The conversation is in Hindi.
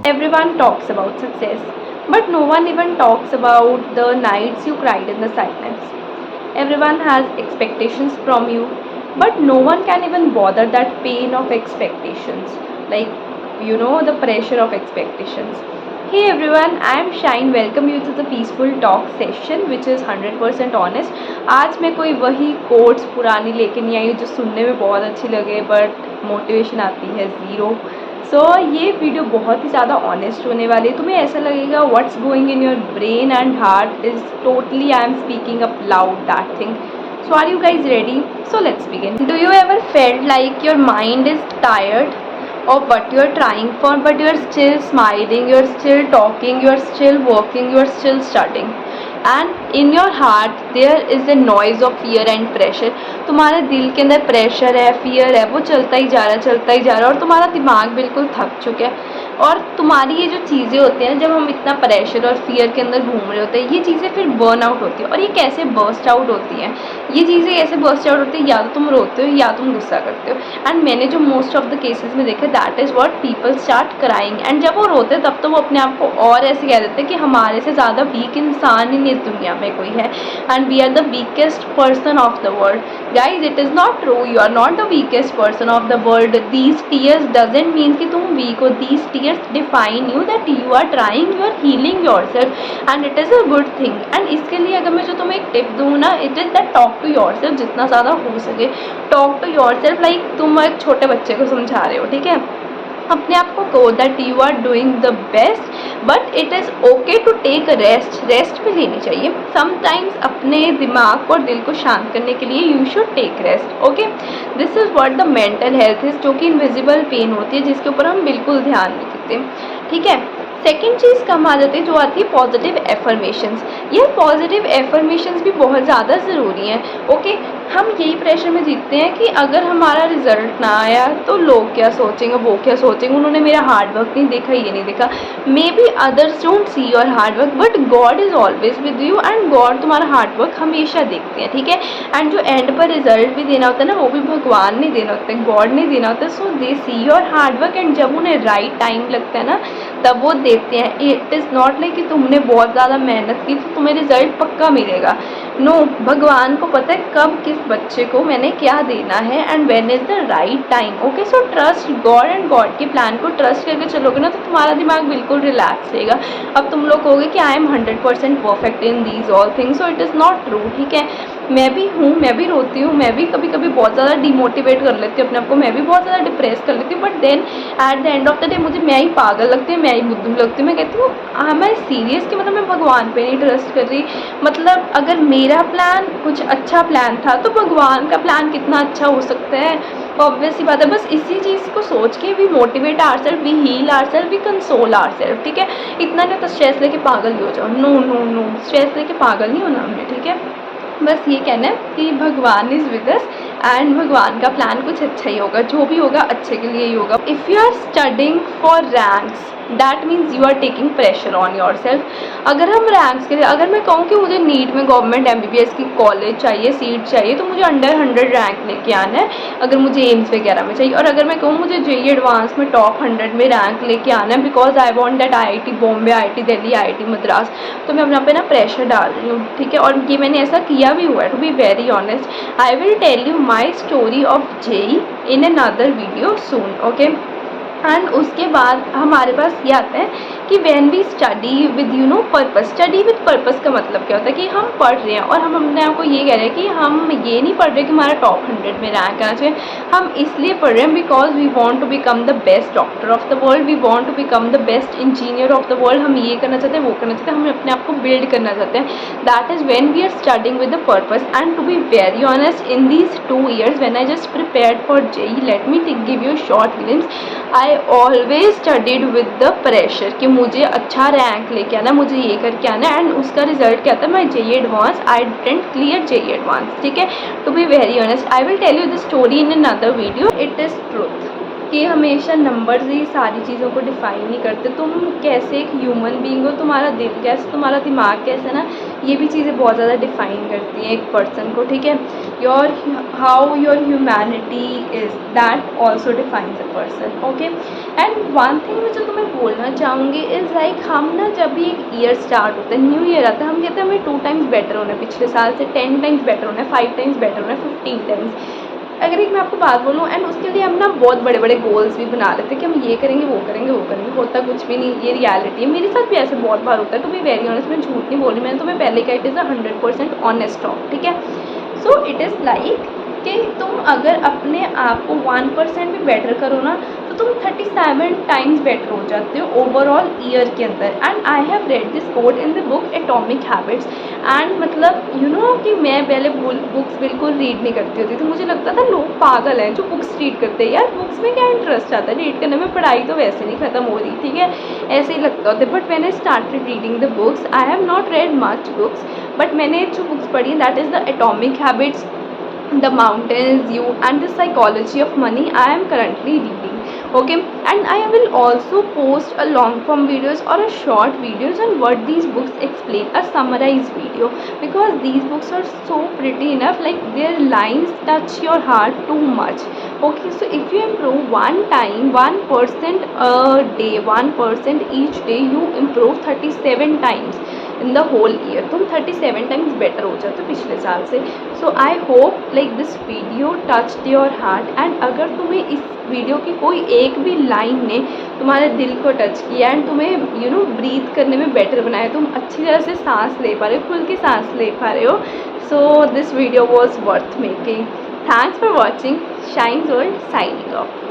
Everyone talks about success, but no one even talks about the nights you cried in the silence. Everyone has expectations from you, but no one can even bother that pain of expectations. Like, the pressure of expectations. Hey everyone, I am Shine. Welcome you to the Peaceful Talk session, which is 100% honest. आज मैं कोई वही कोट्स पुरानी लेके नहीं आई हूँ जो सुनने में बहुत अच्छी लगे बट मोटिवेशन आती है ज़ीरो. ये वीडियो बहुत ही ज़्यादा ऑनेस्ट होने वाली है. तुम्हें ऐसा लगेगा what's going in your brain and heart is totally I am speaking up loud that thing. So are you guys ready? So let's begin. Do you ever felt like your mind is tired of what you are trying for, but you are still smiling, you are still talking, you are still working, you are still studying, and in your heart there is a noise of fear and pressure. तुम्हारे दिल के अंदर प्रेशर है, फियर है, वो चलता ही जा रहा है और तुम्हारा दिमाग बिल्कुल थक चुका है. और तुम्हारी ये जो चीज़ें होती हैं, जब हम इतना प्रेशर और फियर के अंदर घूम रहे होते हैं, ये चीज़ें फिर बर्न आउट होती है. और ये कैसे बर्स्ट आउट होती हैं, ये चीज़ें कैसे बर्स्ट आउट होती है, या तो तुम रोते हो या तुम गुस्सा करते हो. एंड मैंने जो मोस्ट ऑफ द केसेस में देखा, that is what people start crying. And जब वो रोते हैं तब तो वो अपने आप को और ऐसे कह देते हैं कि हमारे से ज़्यादा वीक इंसान ही इस दुनिया में कोई है, and we are the weakest person of the world. Guys, it is not true. You are not the weakest person of the world. These tears doesn't mean कि तुम वीक हो. दीज टीयर्स define you that you are trying, you are healing yourself, and it is a good thing. And इसके लिए अगर मैं जो तुम्हें एक टिप दूँ ना, it is that talk to yourself जितना ज़्यादा हो सके. talk to yourself like तुम एक छोटे बच्चे को समझा रहे हो, ठीक है. अपने आप को कहो that you are doing the best, but it is okay to take rest भी लेनी चाहिए. समटाइम्स अपने दिमाग और दिल को शांत करने के लिए you should take rest. Okay, this is what the mental health is, जो कि इनविजिबल पेन होती है जिसके ऊपर हम बिल्कुल ध्यान नहीं देते. ठीक है. सेकेंड चीज़ कम आ जाती है जो आती है पॉजिटिव एफर्मेशंस. ये पॉजिटिव एफर्मेशंस भी बहुत ज़्यादा ज़रूरी हैं. ओके, हम यही प्रेशर में जीतते हैं कि अगर हमारा रिजल्ट ना आया तो लोग क्या सोचेंगे, वो क्या सोचेंगे, उन्होंने मेरा हार्ड वर्क नहीं देखा, ये नहीं देखा. May be others don't see your hard work, but God is always with you, and God तुम्हारा हार्ड वर्क हमेशा देखते हैं. ठीक है. एंड जो एंड पर रिजल्ट भी देना होता है ना, वो भी भगवान नहीं देना होता है, गॉड नहीं देना होता है. So they see your hard work, and जब उन्हें राइट टाइम लगता है ना, तब वो देते हैं. इट इज़ नॉट लाइक कि तुमने बहुत ज़्यादा मेहनत की तो तुम्हें रिजल्ट पक्का मिलेगा. नो, भगवान को पता है कब किस बच्चे को मैंने क्या देना है, and when is the right time. Okay, so trust God, and God के प्लान को ट्रस्ट करके चलोगे ना तो तुम्हारा दिमाग बिल्कुल रिलैक्स रहेगा. अब तुम लोग कहोगे कि I am 100% perfect in these all things, so it is not true. ठीक है. मैं भी हूँ, मैं भी रोती हूँ, मैं भी कभी कभी बहुत ज़्यादा डिमोटिवेट कर लेती हूँ अपने आप को, मैं भी बहुत ज़्यादा डिप्रेस कर लेती हूँ. But then at the end of the day मुझे मैं ही पागल लगती है, मैं ही बुद्धू लगती हूँ. मैं कहती हूँ मैं सीरियस कि मतलब मैं भगवान पे नहीं ट्रस्ट कर रही. मतलब अगर मेरा प्लान कुछ अच्छा प्लान था तो भगवान का प्लान कितना अच्छा हो सकता है. ऑब्वियस सी बात है. बस इसी चीज़ को सोच के we motivate our self, we heal our self, we console our self. ठीक है. इतना नहीं तो स्ट्रेस लेके पागल ही हो जाओ. नो नो नो, स्ट्रेस लेके पागल नहीं होना हमने. ठीक है. बस ये कहना है कि भगवान इज़ विद अस, एंड भगवान का प्लान कुछ अच्छा ही होगा. जो भी होगा अच्छे के लिए ही होगा. If you are studying for ranks, that means you are taking pressure on your self. अगर हम रैंक्स के लिए, अगर मैं कहूँ कि मुझे नीट में गवर्नमेंट MBBS की कॉलेज चाहिए, सीट चाहिए, तो मुझे अंडर 100 रैंक लेके आना है. अगर मुझे एम्स वगैरह में चाहिए, और अगर मैं कहूँ मुझे JEE एडवांस में टॉप 100 में रैंक लेके आना है because I want that IIT Bombay, IIT Delhi, IIT Madras, तो मैं अपने पे ना प्रेशर डाल रही हूँ. ठीक है. और ये मैंने ऐसा किया भी हुआ है. To be very honest, I will tell you my story of JEE in another video soon. Okay. And उसके बाद हमारे पास ये आता है कि when we study with purpose. Study with purpose का मतलब क्या होता है कि हम पढ़ रहे हैं और हम अपने आप को ये कह रहे हैं कि हम ये नहीं पढ़ रहे कि हमारा टॉप 100 में रैंक आना चाहिए. हम इसलिए पढ़ रहे हैं because we want to become the best doctor of the world, we want to become the best engineer of the world. हम ये करना चाहते हैं, वो करना चाहते हैं, हम अपने आप को बिल्ड करना चाहते हैं. That is when we are studying with the purpose. And to be very honest, in these 2 years when I just prepared for JEE, let me give you short glimpse. I always studied with the pressure कि मुझे अच्छा रैंक लेके आना, मुझे ये करके आना. एंड उसका रिजल्ट क्या था, मैं JEE advance, I didn't clear JEE advance. ठीक है. To be very honest, I will tell you the story in another video. It is truth कि हमेशा नंबर्स ही सारी चीज़ों को डिफ़ाइन नहीं करते. तुम कैसे एक ह्यूमन बीइंग हो, तुम्हारा दिल कैसे, तुम्हारा दिमाग कैसे ना, ये भी चीज़ें बहुत ज़्यादा डिफ़ाइन करती हैं एक पर्सन को. ठीक है. How your humanity is, that also defines a person. Okay. And and one thing मैं जो तुम्हें बोलना चाहूँगी इज़ लाइक हम ना जब भी एक ईयर स्टार्ट होता है, न्यू ईयर आता है, हम कहते हैं हमें 2 टाइम्स बेटर होना है, पिछले साल से 10 टाइम्स बेटर होना है, 5 टाइम्स बेटर होना है, 15 टाइम्स। अगर एक मैं आपको बात बोलूँ, एंड उसके लिए हम ना बहुत बड़े बड़े गोल्स भी बना लेते हैं कि हम ये करेंगे वो करेंगे वो करेंगे, होता कुछ भी नहीं, ये रियलिटी है। मेरे साथ भी ऐसे बहुत बार होता है, टू बी वेरी ऑनेस्ट, मैं झूठ नहीं बोल रही, मैंने तुम्हें पहले कहा it is a 100% honest talk, ठीक है। सो इट इज़ लाइक कि तुम अगर अपने आप को 1% भी बेटर करो ना, तो तुम 37 टाइम्स बेटर हो जाते हो ओवरऑल ईयर के अंदर। And I have read this quote in the book Atomic Habits. And मतलब यू नो कि मैं पहले बुक्स बिल्कुल रीड नहीं करती होती थी, मुझे लगता था लोग पागल हैं जो बुक्स रीड करते हैं, यार बुक्स में क्या इंटरेस्ट आता है रीड करने में, पढ़ाई तो वैसे नहीं ख़त्म हो रही, ठीक है, ऐसे ही लगता होता है। बट मैंने started reading the books, I have not red much books, but मैंने जो बुक्स पढ़ी that is the atomic habits, The Mountains You, and The Psychology of Money I am currently reading. Okay, and I will also post a long form videos or a short videos on what these books explain, a summarized video, because these books are so pretty enough, like their lines touch your heart too much. Okay, so if you improve one time 1% a day, 1% each day, you improve 37 times in the whole year, तुम 37 टाइम्स बेटर हो जाते हो पिछले साल से। So I hope like this video touched your heart, and अगर तुम्हें इस वीडियो की कोई एक भी लाइन ने तुम्हारे दिल को टच किया एंड तुम्हें यू नो ब्रीथ करने में बेटर बनाया, तुम अच्छी तरह से सांस ले पा रहे हो, खुल के सांस ले पा रहे हो, so this video was worth making. Thanks for watching. Shine world signing off.